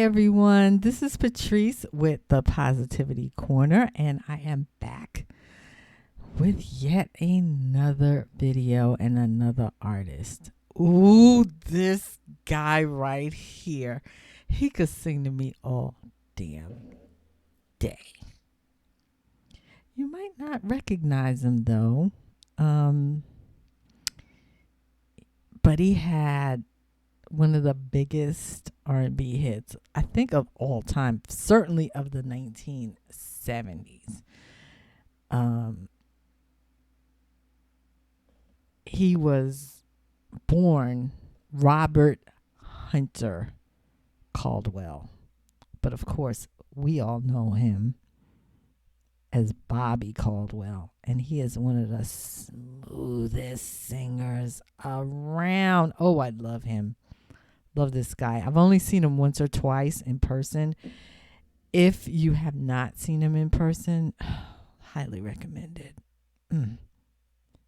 everyone. This is Patrice with the Positivity Corner, and I am back with yet another video and another artist. Ooh, this guy right here. He could sing to me all damn day. You might not recognize him though. But he had one of the biggest R&B hits, I think, of all time, certainly of the 1970s. He was born Robert Hunter Caldwell, but of course, we all know him as Bobby Caldwell, and he is one of the smoothest singers around. Oh, I love him. Love this guy. I've only seen him once or twice in person. If you have not seen him in person, highly recommended.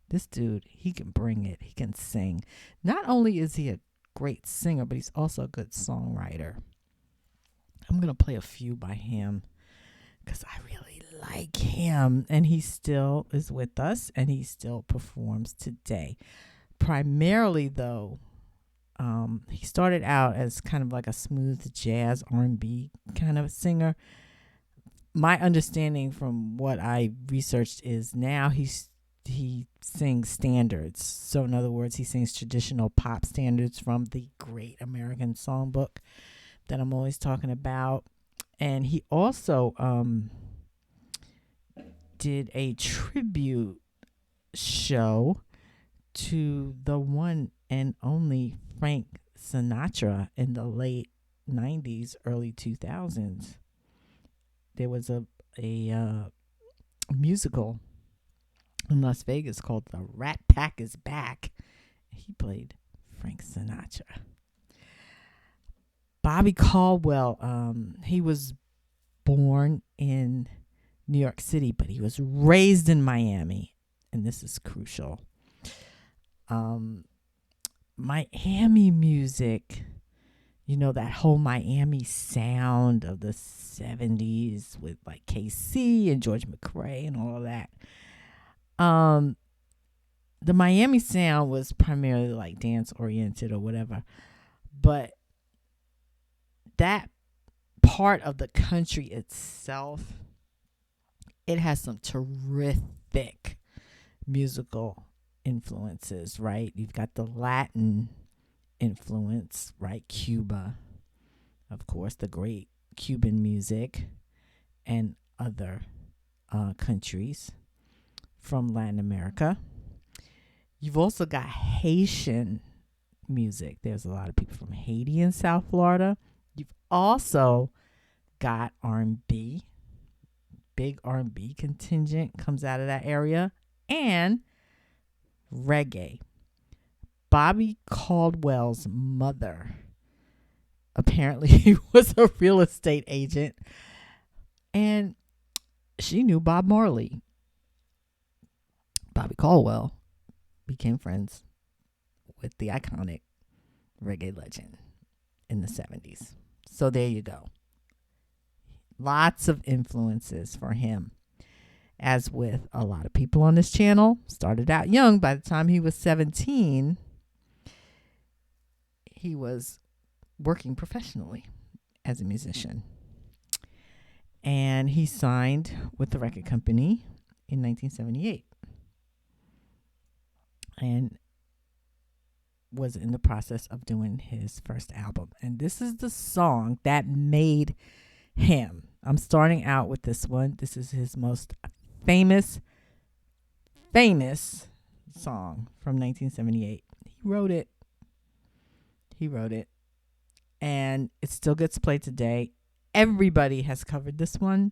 This dude, he can bring it. He can sing. Not only is he a great singer, but he's also a good songwriter. I'm going to play a few by him because I really like him. And he still is with us, and he still performs today. Primarily, though, he started out as kind of like a smooth jazz R&B kind of singer. My understanding from what I researched is now he sings standards. So in other words, he sings traditional pop standards from the Great American Songbook that I'm always talking about. And he also did a tribute show to the one and only Frank Sinatra in the late 90s, early 2000s. There was a musical in Las Vegas called The Rat Pack is Back. He played Frank Sinatra. Bobby Caldwell, he was born in New York City, but he was raised in Miami, and this is crucial. Miami music, you know, that whole Miami sound of the 70s with like KC and George McRae and all of that. The Miami sound was primarily like dance oriented or whatever, but that part of the country itself, it has some terrific musical influences, right? You've got the Latin influence, right? Cuba, of course, the great Cuban music, and other countries from Latin America. You've also got Haitian music. There's a lot of people from Haiti and South Florida. You've also got R&B. Big R&B contingent comes out of that area. And reggae. Bobby Caldwell's mother apparently was a real estate agent, and she knew Bob Marley. Bobby Caldwell became friends with the iconic reggae legend in the 70s. So there you go. Lots of influences for him. As with a lot of people on this channel, started out young. By the time he was 17, he was working professionally as a musician. And he signed with the record company in 1978. And was in the process of doing his first album. And this is the song that made him. I'm starting out with this one. This is his most famous song from 1978. He wrote it. And it still gets played today. Everybody has covered this one,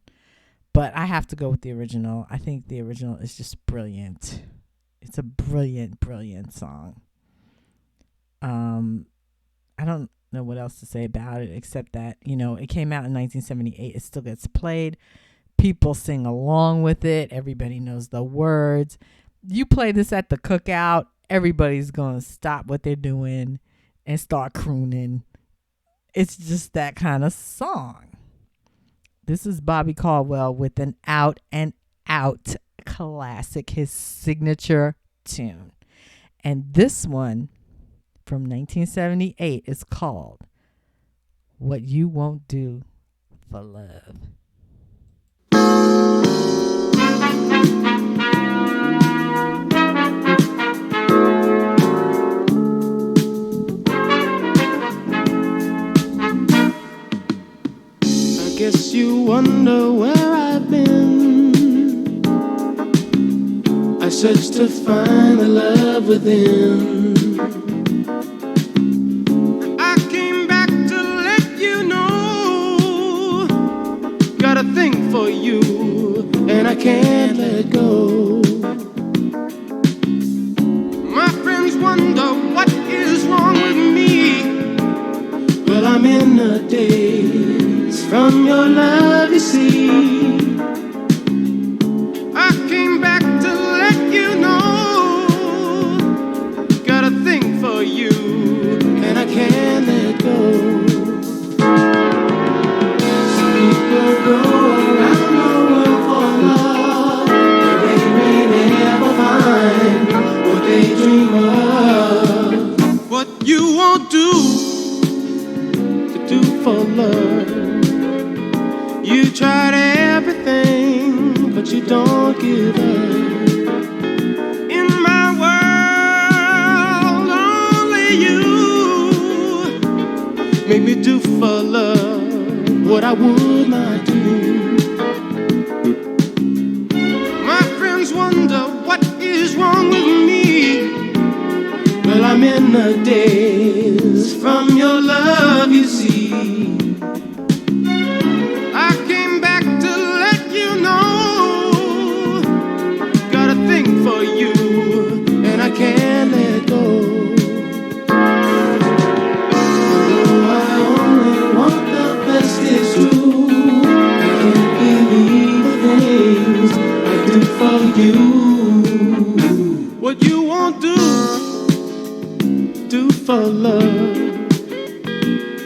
but I have to go with the original. I think the original is just brilliant. It's a brilliant, brilliant song. I don't know what else to say about it except that, you know, it came out in 1978. It still gets played. People sing along with it. Everybody knows the words. You play this at the cookout, everybody's going to stop what they're doing and start crooning. It's just that kind of song. This is Bobby Caldwell with an out and out classic, his signature tune. And this one from 1978 is called What You Won't Do for Love. I guess you wonder where I've been. I searched to find the love within. I came back to let you know, got a thing for you, and I can't let go. My friends wonder what is wrong with me. Well, I'm in a daze from your love, you see. I came back to let you know, got a thing for you, and I can't let go. Some people go around the world for love, but they may never find what they dream of. What you won't do to do for love. You tried everything, but you don't give up. In my world, only you make me do for love what I would not do. My friends wonder what is wrong with me. Well, I'm in a daze from your love, you see. For you, and I can't let go. Although I only want the best, it's true. I can't believe the things I do for you. What you won't do for love.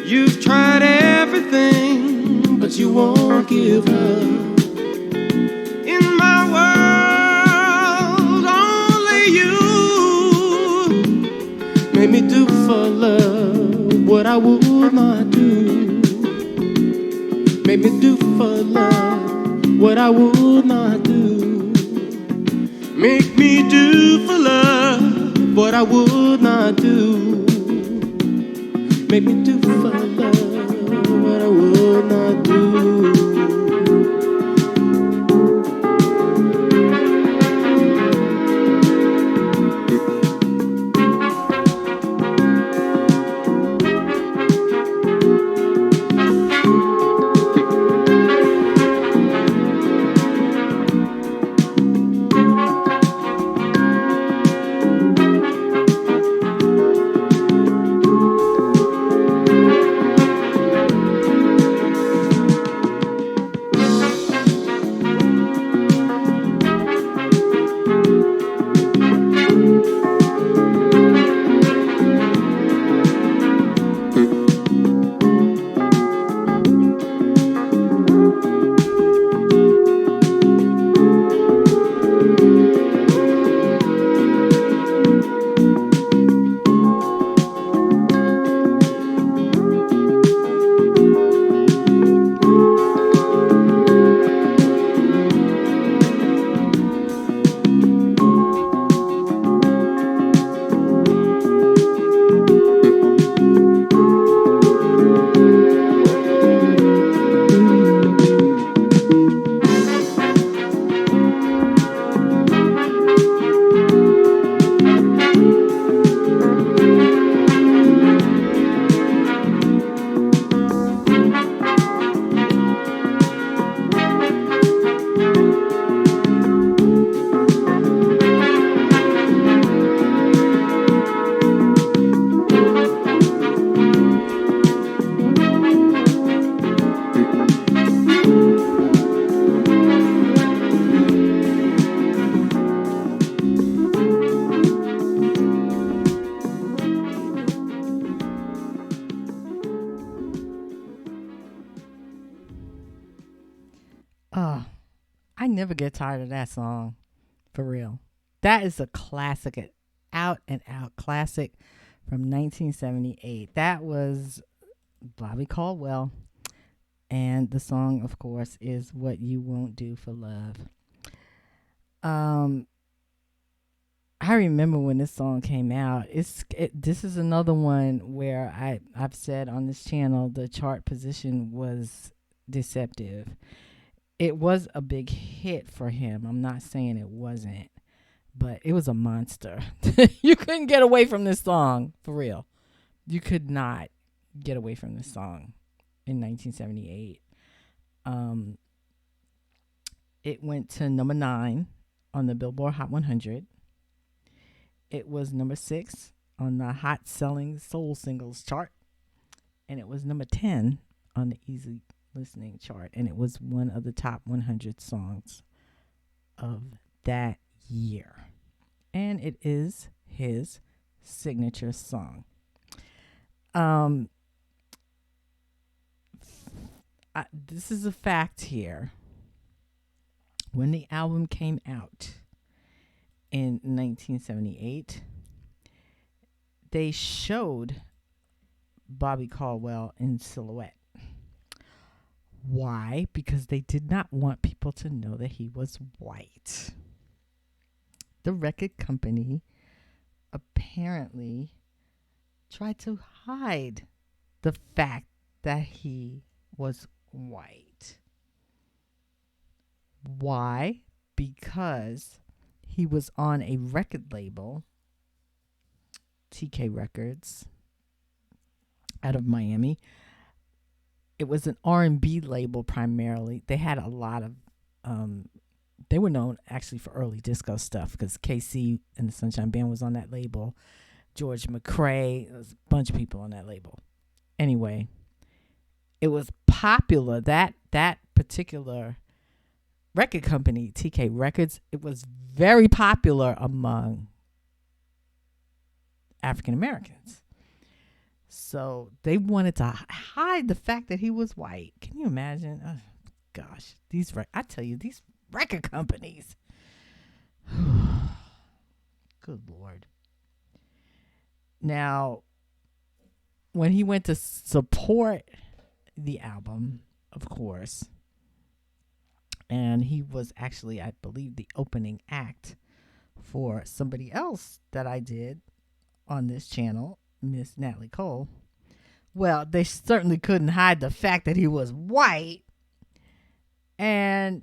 You've tried everything, but you won't give up. In my world, make me do for love what I would not do. Make me do for love what I would not do. Make me do for love what I would not do. Make me do for love what I would not do. Oh, I never get tired of that song. For real. That is a classic, an out and out classic from 1978. That was Bobby Caldwell. And the song, of course, is What You Won't Do for Love. Um, I remember when this song came out. This is another one where I've said on this channel the chart position was deceptive. It was a big hit for him. I'm not saying it wasn't, but it was a monster. You couldn't get away from this song, for real. You could not get away from this song in 1978. It went to number 9 on the Billboard Hot 100. It was number 6 on the Hot Selling Soul Singles chart. And it was number 10 on the Easy Listening chart. And it was one of the top 100 songs of that year. And it is his signature song. This is a fact here. When the album came out in 1978, they showed Bobby Caldwell in silhouette. Why? Because they did not want people to know that he was white. The record company apparently tried to hide the fact that he was white. Why? Because he was on a record label, TK Records, out of Miami. It was an R&B label primarily. They had a lot of, they were known actually for early disco stuff because KC and the Sunshine Band was on that label. George McRae, there was a bunch of people on that label. Anyway, it was popular, that particular record company, TK Records, it was very popular among African Americans. So they wanted to hide the fact that he was white. Can you imagine? Oh, gosh, I tell you, these record companies. Good Lord. Now, when he went to support the album, of course, and he was actually, I believe, the opening act for somebody else that I did on this channel, Miss Natalie Cole. Well, they certainly couldn't hide the fact that he was white. And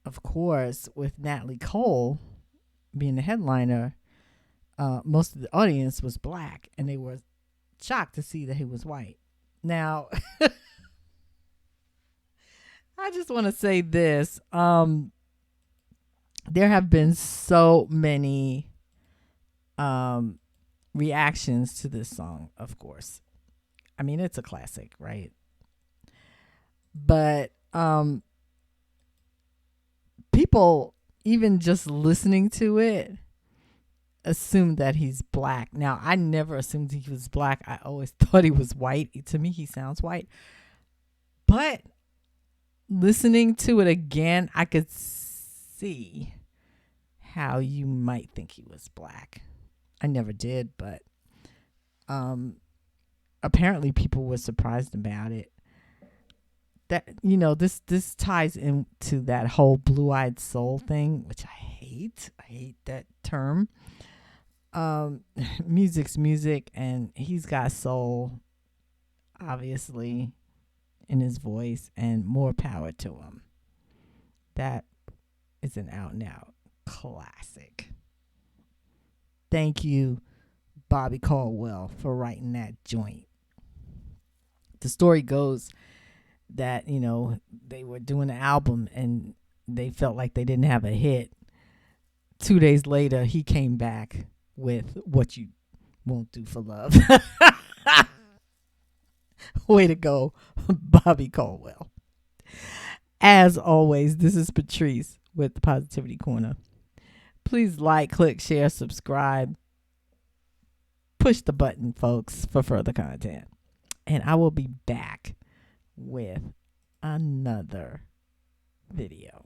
of course, with Natalie Cole being the headliner, most of the audience was black, and they were shocked to see that he was white. Now, I just want to say this. There have been so many reactions to this song, of course. I mean, it's a classic, right? But people, even just listening to it, assume that he's black. Now, I never assumed he was black. I always thought he was white. To me, he sounds white. But listening to it again, I could see how you might think he was black. I never did, but apparently people were surprised about it. That, you know, this ties into that whole blue-eyed soul thing, which I hate. I hate that term. Music's music, and he's got soul, obviously, in his voice, and more power to him. That is an out-and-out classic. Thank you, Bobby Caldwell, for writing that joint. The story goes that, you know, they were doing an album and they felt like they didn't have a hit. 2 days later, he came back with What You Won't Do for Love. Way to go, Bobby Caldwell. As always, this is Patrice with the Positivity Corner. Please like, click, share, subscribe. Push the button, folks, for further content. And I will be back with another video.